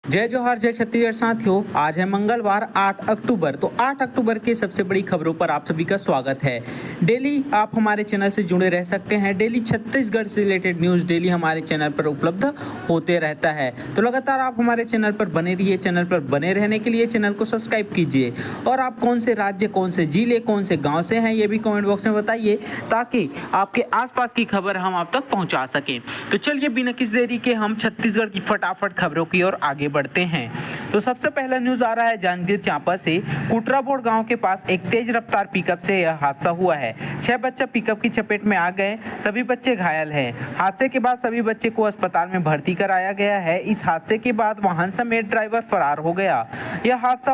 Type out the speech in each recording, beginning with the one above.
जय जोहार जय छत्तीसगढ़ साथियों, आज है मंगलवार 8 अक्टूबर। तो 8 अक्टूबर की सबसे बड़ी खबरों पर आप सभी का स्वागत है। डेली आप हमारे चैनल से जुड़े रह सकते हैं। डेली छत्तीसगढ़ से रिलेटेड न्यूज़ डेली हमारे चैनल पर उपलब्ध होते रहता है। तो लगातार आप हमारे चैनल पर बने रहिए। चैनल पर बने रहने के लिए चैनल को सब्सक्राइब कीजिए और आप कौन से राज्य, कौन से जिले, कौन से गाँव से हैं ये भी कॉमेंट बॉक्स में बताइए, ताकि आपके आसपास की खबर हम आप तक पहुँचा सकें। तो चलिए बिना किसी देरी के हम छत्तीसगढ़ की फटाफट खबरों की ओर आगे बढ़ते हैं। तो सबसे पहला न्यूज आ रहा है जांजगीर चांपा से। कुटराबोड़ गांव के पास एक तेज रफ्तार पिकअप से यह हादसा हुआ है। 6 बच्चे पिकअप की चपेट में आ गए, सभी बच्चे घायल हैं। हादसे के बाद सभी बच्चे को अस्पताल में भर्ती कराया गया है। इस हादसे के बाद वाहन समेत ड्राइवर फरार हो गया। यह हादसा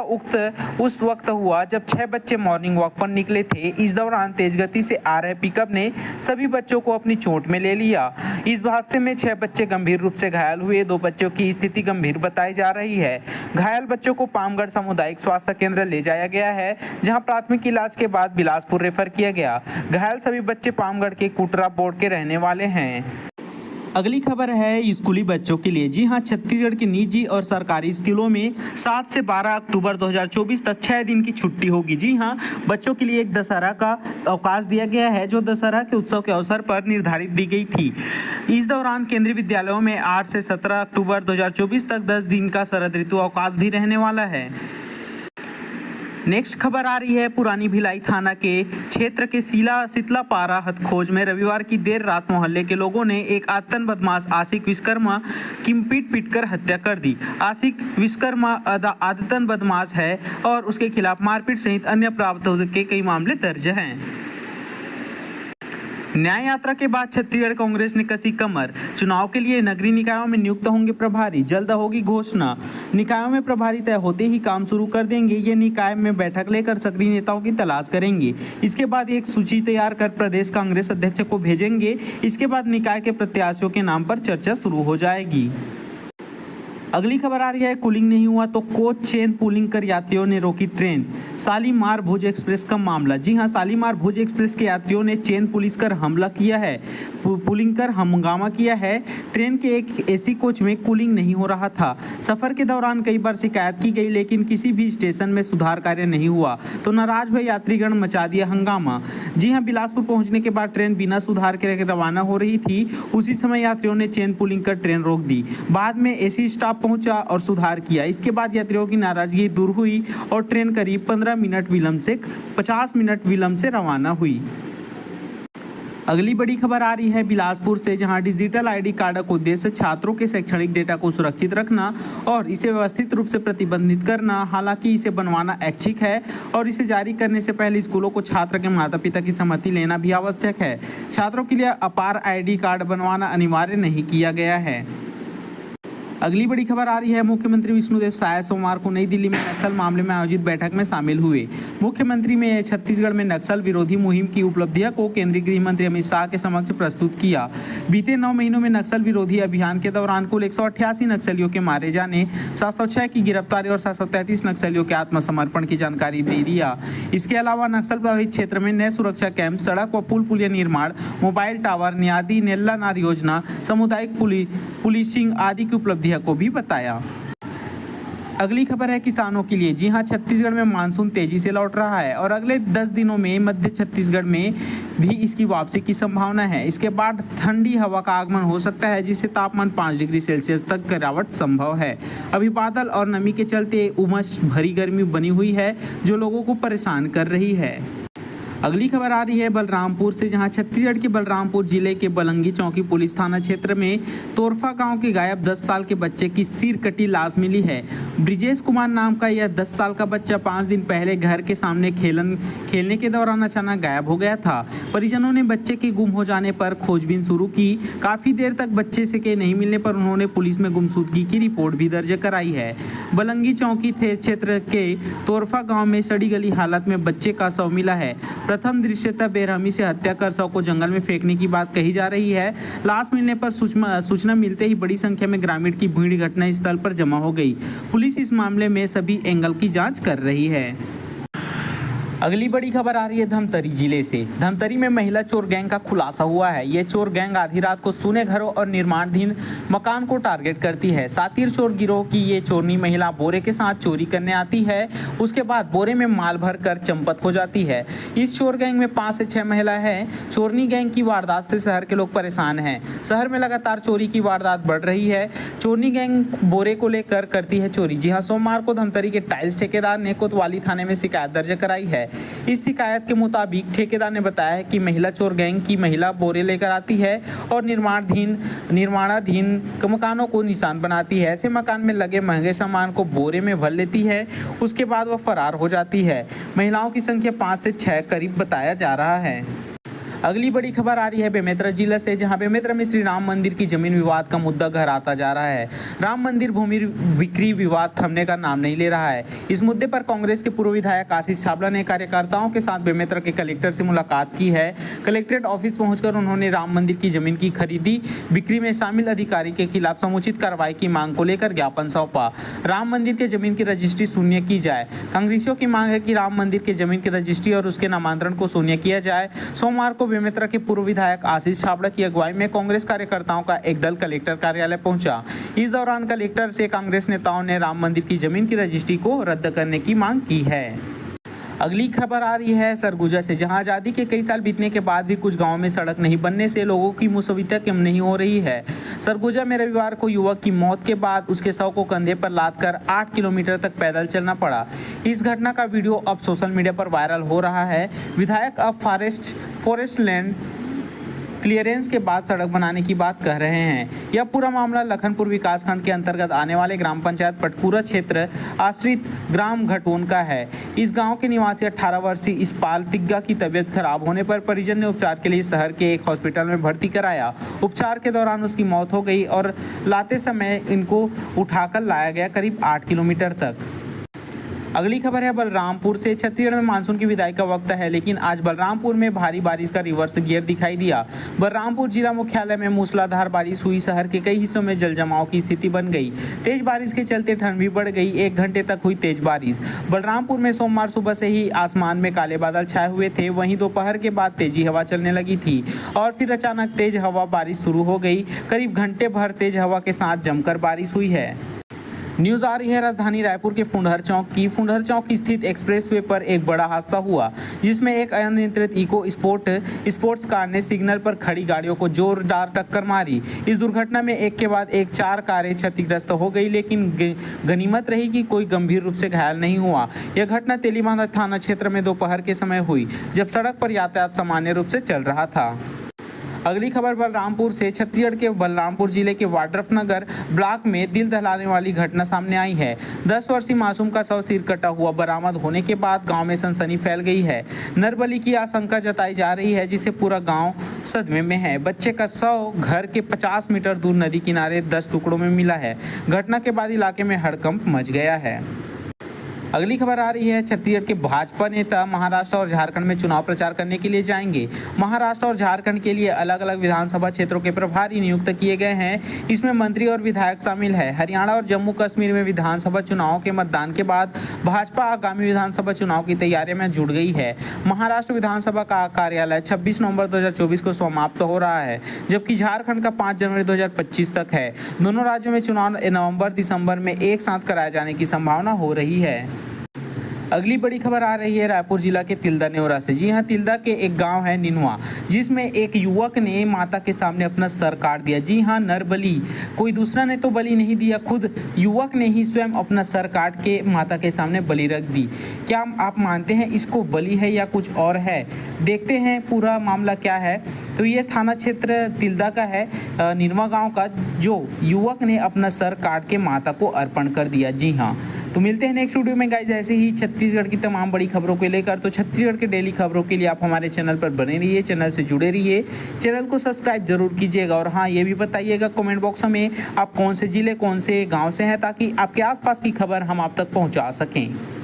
उस वक्त हुआ जब 6 बच्चे मॉर्निंग वॉक पर निकले थे। इस दौरान तेज गति से आ रहे पिकअप ने सभी बच्चों को अपनी चोट में ले लिया। इस हादसे में 6 बच्चे गंभीर रूप से घायल हुए। 2 बच्चों की स्थिति गंभीर बताई जा रही है। घायल बच्चों को पामगढ़ सामुदायिक स्वास्थ्य केंद्र ले जाया गया है, जहां प्राथमिक इलाज के बाद बिलासपुर रेफर किया गया। घायल सभी बच्चे पामगढ़ के कुटराबोड़ के रहने वाले हैं। अगली खबर है स्कूली बच्चों के लिए। जी हां, छत्तीसगढ़ के निजी और सरकारी स्कूलों में 7 से 12 अक्टूबर 2024 तक 6 दिन की छुट्टी होगी। जी हां, बच्चों के लिए एक दशहरा का अवकाश दिया गया है, जो दशहरा के उत्सव के अवसर पर निर्धारित दी गई थी। इस दौरान केंद्रीय विद्यालयों में 8 से 17 अक्टूबर 2024 तक 10 दिन का शरद ऋतु अवकाश भी रहने वाला है। नेक्स्ट खबर आ रही है पुरानी भिलाई थाना के क्षेत्र के शीतलापारा हथखोज में रविवार की देर रात मोहल्ले के लोगों ने एक आतंक बदमाश आशिक विश्वकर्मा की पीट-पीटकर हत्या कर दी। आशिक विश्वकर्मा आदतन बदमाश है और उसके खिलाफ मारपीट सहित अन्य प्रावधानों के कई मामले दर्ज हैं। न्याय यात्रा के बाद छत्तीसगढ़ कांग्रेस ने कसी कमर। चुनाव के लिए नगरीय निकायों में नियुक्त होंगे प्रभारी, जल्द होगी घोषणा। निकायों में प्रभारी तय होते ही काम शुरू कर देंगे। ये निकाय में बैठक लेकर सक्रिय नेताओं की तलाश करेंगे। इसके बाद एक सूची तैयार कर प्रदेश कांग्रेस अध्यक्ष को भेजेंगे। इसके बाद निकाय के प्रत्याशियों के नाम पर चर्चा शुरू हो जाएगी। अगली खबर आ रही है कूलिंग नहीं हुआ तो कोच चेन पुलिंग कर यात्रियों ने रोकी ट्रेन। शालीमार भुज एक्सप्रेस का मामला। जी हां, शालीमार भुज एक्सप्रेस के यात्रियों ने चेन पुलिस कर हमला किया है, पुलिंग कर हंगामा किया है। ट्रेन के एक एसी कोच में कूलिंग नहीं हो रहा था। सफर के दौरान कई बार शिकायत की गई, लेकिन किसी भी स्टेशन में सुधार कार्य नहीं हुआ, तो नाराज हुए यात्रीगण मचा दिया हंगामा। जी हां, बिलासपुर पहुंचने के बाद ट्रेन बिना सुधार के रवाना हो रही थी। उसी समय यात्रियों ने चेन पुलिंग कर ट्रेन रोक दी। बाद में एसी स्टाफ पहुंचा और सुधार किया। इसके बाद यात्रियों की नाराजगी दूर हुई और ट्रेन करीब 50 मिनट विलंब से रवाना हुई। अगली बड़ी खबर आ रही है बिलासपुर से, जहां डिजिटल आईडी कार्ड का उद्देश्य छात्रों के शैक्षणिक डेटा को सुरक्षित रखना और इसे व्यवस्थित रूप से प्रतिबंधित करना। हालांकि इसे बनवाना ऐच्छिक है और इसे जारी करने से पहले स्कूलों को छात्र के माता पिता की सहमति लेना भी आवश्यक है। छात्रों के लिए अपार आईडी कार्ड बनवाना अनिवार्य नहीं किया गया है। अगली बड़ी खबर आ रही है मुख्यमंत्री विष्णुदेव साय सोमवार को नई दिल्ली में नक्सल मामले में आयोजित बैठक में शामिल हुए। मुख्यमंत्री में छत्तीसगढ़ में नक्सल विरोधी मुहिम की उपलब्धियों को केंद्रीय गृह मंत्री अमित शाह के समक्ष प्रस्तुत किया। बीते 9 महीनों में नक्सल विरोधी अभियान के दौरान कुल 188 नक्सलियों के मारे जाने, 706 की गिरफ्तारी और 733 नक्सलियों के आत्मसमर्पण की जानकारी दे दिया। इसके अलावा नक्सल प्रभावित क्षेत्र में नए सुरक्षा कैंप, सड़क व पुलिया निर्माण, मोबाइल टावर, न्यादी नेल्ला नार योजना, सामुदायिक पुलिसिंग आदि की उपलब्धियों को भी बताया। अगली खबर है किसानों के लिए। जी हां, छत्तीसगढ़ में मानसून तेजी से लौट रहा है और अगले 10 दिनों में मध्य छत्तीसगढ़ में भी इसकी वापसी की संभावना है। इसके बाद ठंडी हवा का आगमन हो सकता है, जिससे तापमान 5 डिग्री सेल्सियस तक गिरावट संभव है। अभी बादल और नमी के चलते उमस भरी गर्मी बनी हुई है, जो लोगों को परेशान कर रही है। अगली खबर आ रही है बलरामपुर से, जहां छत्तीसगढ़ के बलरामपुर जिले के बलंगी चौकी पुलिस थाना क्षेत्र में तोरफा गांव के गायब 10 साल के बच्चे की सिर कटी लाश मिली है। ब्रिजेश कुमार नाम का यह 10 साल का बच्चा 5 दिन पहले घर के सामने खेलने के दौरान अचानक गायब हो गया था। परिजनों ने बच्चे के गुम हो जाने पर खोजबीन शुरू की। काफी देर तक बच्चे से के नहीं मिलने पर उन्होंने पुलिस में गुमशुदगी की रिपोर्ट भी दर्ज कराई है। बलंगी चौकी क्षेत्र के तोरफा गाँव में सड़ी गली हालत में बच्चे का शव मिला है। प्रथम दृश्यता बेरहमी से हत्या कर शव को जंगल में फेंकने की बात कही जा रही है। लाश मिलने पर सूचना मिलते ही बड़ी संख्या में ग्रामीण की भीड़ घटनास्थल पर जमा हो गई। पुलिस इस मामले में सभी एंगल की जांच कर रही है। अगली बड़ी खबर आ रही है धमतरी जिले से। धमतरी में महिला चोर गैंग का खुलासा हुआ है। ये चोर गैंग आधी रात को सूने घरों और निर्माणाधीन मकान को टारगेट करती है। सातिर चोर गिरोह की ये चोरनी महिला बोरे के साथ चोरी करने आती है, उसके बाद बोरे में माल भर कर चंपत हो जाती है। इस चोर गैंग में 5 से 6 महिला है। चोरनी गैंग की वारदात से शहर के लोग परेशान हैं। शहर में लगातार चोरी की वारदात बढ़ रही है। चोरनी गैंग बोरे को लेकर करती है चोरी। जी हाँ, सोमवार को धमतरी के टाइल्स ठेकेदार ने कोतवाली थाने में शिकायत दर्ज कराई है। इस शिकायत के मुताबिक ठेकेदार ने बताया है कि महिला चोर गैंग की महिला बोरे लेकर आती है और निर्माणाधीन मकानों को निशान बनाती है। ऐसे मकान में लगे महंगे सामान को बोरे में भर लेती है, उसके बाद वह फरार हो जाती है। महिलाओं की संख्या 5 से 6 करीब बताया जा रहा है। अगली बड़ी खबर आ रही है बेमेतरा जिला से, जहां बेमेतरा में श्री राम मंदिर की जमीन विवाद का मुद्दा घर आता जा रहा है। राम मंदिर भूमि बिक्री विवाद थमने का नाम नहीं ले रहा है। इस मुद्दे पर कांग्रेस के पूर्व विधायक आशीष छाबड़ा ने कार्यकर्ताओं के साथ बेमेतरा के कलेक्टर से मुलाकात की है। कलेक्ट्रेट ऑफिस पहुंचकर उन्होंने राम मंदिर की जमीन की खरीदी बिक्री में शामिल अधिकारी के खिलाफ समुचित कार्रवाई की मांग को लेकर ज्ञापन सौंपा। राम मंदिर के जमीन की रजिस्ट्री शून्य की जाए। कांग्रेसियों की मांग है कि राम मंदिर के जमीन की रजिस्ट्री और उसके नामांतरण को शून्य किया जाए। सोमवार को बेमेतरा के पूर्व विधायक आशीष छाबड़ा की अगुवाई में कांग्रेस कार्यकर्ताओं का एक दल कलेक्टर कार्यालय पहुंचा। इस दौरान कलेक्टर से कांग्रेस नेताओं ने राम मंदिर की जमीन की रजिस्ट्री को रद्द करने की मांग की है। अगली खबर आ रही है सरगुजा से, जहां आज़ादी के कई साल बीतने के बाद भी कुछ गांवों में सड़क नहीं बनने से लोगों की मुसीबतें कम नहीं हो रही है। सरगुजा में रविवार को युवक की मौत के बाद उसके शव को कंधे पर लादकर 8 किलोमीटर तक पैदल चलना पड़ा। इस घटना का वीडियो अब सोशल मीडिया पर वायरल हो रहा है। विधायक अब फॉरेस्ट लैंड क्लियरेंस के बाद सड़क बनाने की बात कह रहे हैं। यह पूरा मामला लखनपुर विकासखंड के अंतर्गत आने वाले ग्राम पंचायत पटपुरा क्षेत्र आश्रित ग्राम घटोन का है। इस गांव के निवासी 18 वर्षीय इस्पाल तिग्गा की तबीयत खराब होने पर परिजन ने उपचार के लिए शहर के एक हॉस्पिटल में भर्ती कराया। उपचार के दौरान उसकी मौत हो गई और लाते समय इनको उठाकर लाया गया करीब 8 किलोमीटर तक। अगली खबर है बलरामपुर से। छत्तीसगढ़ में मानसून की विदाई का वक्त है, लेकिन आज बलरामपुर में भारी बारिश का रिवर्स गियर दिखाई दिया। बलरामपुर जिला मुख्यालय में मूसलाधार बारिश हुई। शहर के कई हिस्सों में जल जमाव की स्थिति बन गई। तेज बारिश के चलते ठंड भी बढ़ गई। 1 घंटे तक हुई तेज बारिश। बलरामपुर में सोमवार सुबह से ही आसमान में काले बादल छाए हुए थे। वहीं दोपहर के बाद तेजी हवा चलने लगी थी और फिर अचानक तेज हवा बारिश शुरू हो गई। करीब घंटे भर तेज हवा के साथ जमकर बारिश हुई है। न्यूज़ आ रही है राजधानी रायपुर के फुंडहर चौक स्थित एक्सप्रेसवे पर एक बड़ा हादसा हुआ, जिसमें एक अनियंत्रित इको स्पोर्ट्स कार ने सिग्नल पर खड़ी गाड़ियों को जोरदार टक्कर मारी। इस दुर्घटना में एक के बाद एक 4 कारें क्षतिग्रस्त हो गई, लेकिन गनीमत रही कि कोई गंभीर रूप से घायल नहीं हुआ। यह घटना तेलीबांधा थाना क्षेत्र में दोपहर के समय हुई, जब सड़क पर यातायात सामान्य रूप से चल रहा था। अगली खबर बलरामपुर से। छत्तीसगढ़ के बलरामपुर जिले के वाड्रफनगर ब्लॉक में दिल दहलाने वाली घटना सामने आई है। 10 वर्षीय मासूम का शव सिर कटा हुआ बरामद होने के बाद गांव में सनसनी फैल गई है। नरबली की आशंका जताई जा रही है, जिसे पूरा गांव सदमे में है। बच्चे का शव घर के 50 मीटर दूर नदी किनारे 10 टुकड़ों में मिला है। घटना के बाद इलाके में हड़कंप मच गया है। अगली खबर आ रही है छत्तीसगढ़ के भाजपा नेता महाराष्ट्र और झारखंड में चुनाव प्रचार करने के लिए जाएंगे। महाराष्ट्र और झारखंड के लिए अलग अलग विधानसभा क्षेत्रों के प्रभारी नियुक्त किए गए हैं। इसमें मंत्री और विधायक शामिल है। हरियाणा और जम्मू कश्मीर में विधानसभा चुनाव के मतदान के बाद भाजपा आगामी विधानसभा चुनाव की तैयारी में जुट गई है। महाराष्ट्र विधानसभा का कार्यालय 26 नवंबर 2024 को समाप्त हो रहा है, जबकि झारखंड का 5 जनवरी 2025 तक है। दोनों राज्यों में चुनाव नवंबर दिसंबर में एक साथ कराए जाने की संभावना हो रही है। अगली बड़ी खबर आ रही है रायपुर जिला के तिल्दा नेवरा से। जी हाँ, तिल्दा के एक गांव है निनवा, जिसमें एक युवक ने माता के सामने अपना सर काट दिया। जी हाँ, नरबली। कोई दूसरा ने तो बलि नहीं दिया, खुद युवक ने ही स्वयं अपना सर काट के माता के सामने बलि रख दी। क्या आप मानते हैं इसको बलि है या कुछ और है? देखते हैं पूरा मामला क्या है। तो ये थाना क्षेत्र तिल्दा का है, निनवा गाँव का, जो युवक ने अपना सर काट के माता को अर्पण कर दिया। जी हाँ, तो मिलते हैं नेक्स्ट वीडियो में गाइस, ऐसे ही छत्तीसगढ़ की तमाम बड़ी खबरों को लेकर। तो छत्तीसगढ़ के डेली खबरों के लिए आप हमारे चैनल पर बने रहिए, चैनल से जुड़े रहिए, चैनल को सब्सक्राइब जरूर कीजिएगा। और हाँ, ये भी बताइएगा कमेंट बॉक्स में आप कौन से जिले कौन से गांव से हैं, ताकि आपके आसपास की खबर हम आप तक पहुंचा सकें।